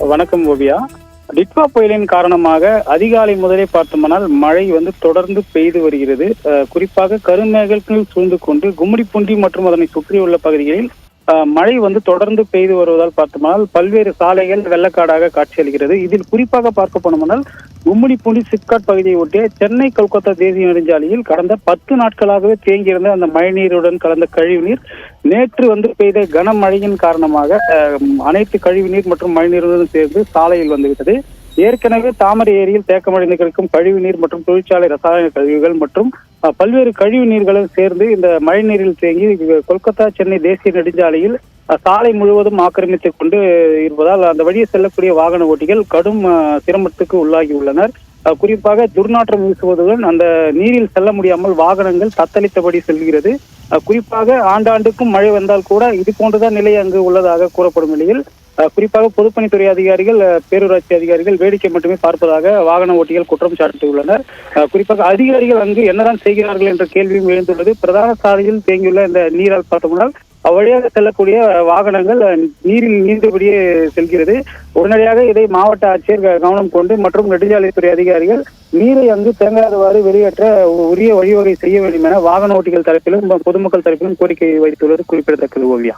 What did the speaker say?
வணக்கம் ஓவியா. டிட்வா புயலின் காரணமாக அதிகாலை முதலே பார்த்தோம்னால் மழை தொடர்ந்து பெய்து வருகிறது. குறிப்பாக கருமேகங்கள் சூழ்ந்து கொண்டு கும்மிடிப்பூண்டி மற்றும் அதனை சுற்றியுள்ள பகுதிகளில் மழை தொடர்ந்து பெய்து வருவதால் பார்த்தோம்னால் பல்வேறு சாலைகள் வெள்ளக்காடாக காட்சியளிக்கிறது. இதில் குறிப்பாக பார்க்க போனோம்னால் கும்மிடிப்பூண்டி சிப்காட் பகுதியை ஒட்டிய சென்னை கொல்கத்தா தேசிய நெடுஞ்சாலையில் கடந்த 10 நாட்களாகவே தேங்கியிருந்த அந்த மழைநீருடன் கலந்த கழிவுநீர் நேற்று பெய்த கனமழையின் காரணமாக அனைத்து கழிவுநீர் மற்றும் மழைநீருடன் சேர்ந்து சாலையில் வந்துவிட்டது. ஏற்கனவே தாமரை ஏரியில் தேக்கமடைந்து கிடக்கும் கழிவுநீர் மற்றும் தொழிற்சாலை ரசாயன கழிவுகள் மற்றும் பல்வேறு கழிவு நீர்களும் சேர்ந்து இந்த மழை நீரில் தேங்கி கொல்கத்தா சென்னை தேசிய நெடுஞ்சாலையில் சாலை முழுவதும் ஆக்கிரமித்துக் கொண்டு இருப்பதால் அந்த வழியே செல்லக்கூடிய வாகன ஓட்டிகள் கடும் சிரமத்துக்கு உள்ளாகி உள்ளனர். குறிப்பாக துர்நாற்றம் வீசுவதுடன் அந்த நீரில் செல்ல முடியாமல் வாகனங்கள் தத்தளித்தபடி செல்கிறது. குறிப்பாக ஆண்டாண்டுக்கும் மழை வந்தால் கூட இது போன்றுதான் நிலை அங்கு உள்ளதாக கூறப்படும் நிலையில் குறிப்பாக பொதுப்பணித்துறை அதிகாரிகள், பேரூராட்சி அதிகாரிகள் வேடிக்கை மட்டுமே பார்ப்பதாக வாகன ஓட்டிகள் குற்றம் சாட்டியுள்ளனர். குறிப்பாக அதிகாரிகள் அங்கு என்னதான் செய்கிறார்கள் என்ற கேள்வியும் எழுந்துள்ளது. பிரதான சாலையில் தேங்கியுள்ள இந்த நீரால் பார்த்தோம்னால் அவ்வழியாக செல்லக்கூடிய வாகனங்கள் நீரில் நீந்தபடியே செல்கிறது. உடனடியாக இதை மாவட்ட ஆட்சியர் கவனம் கொண்டு மற்றும் நெடுஞ்சாலைத்துறை அதிகாரிகள் நீரை அங்கு தேங்காதவாறு வெளியேற்ற உரிய வழிவகை செய்ய வேண்டும் என வாகன ஓட்டிகள் தரப்பிலும் பொதுமக்கள் தரப்பிலும் கோரிக்கை வைத்துள்ளது குறிப்பிடத்தக்கது. ஓவியா.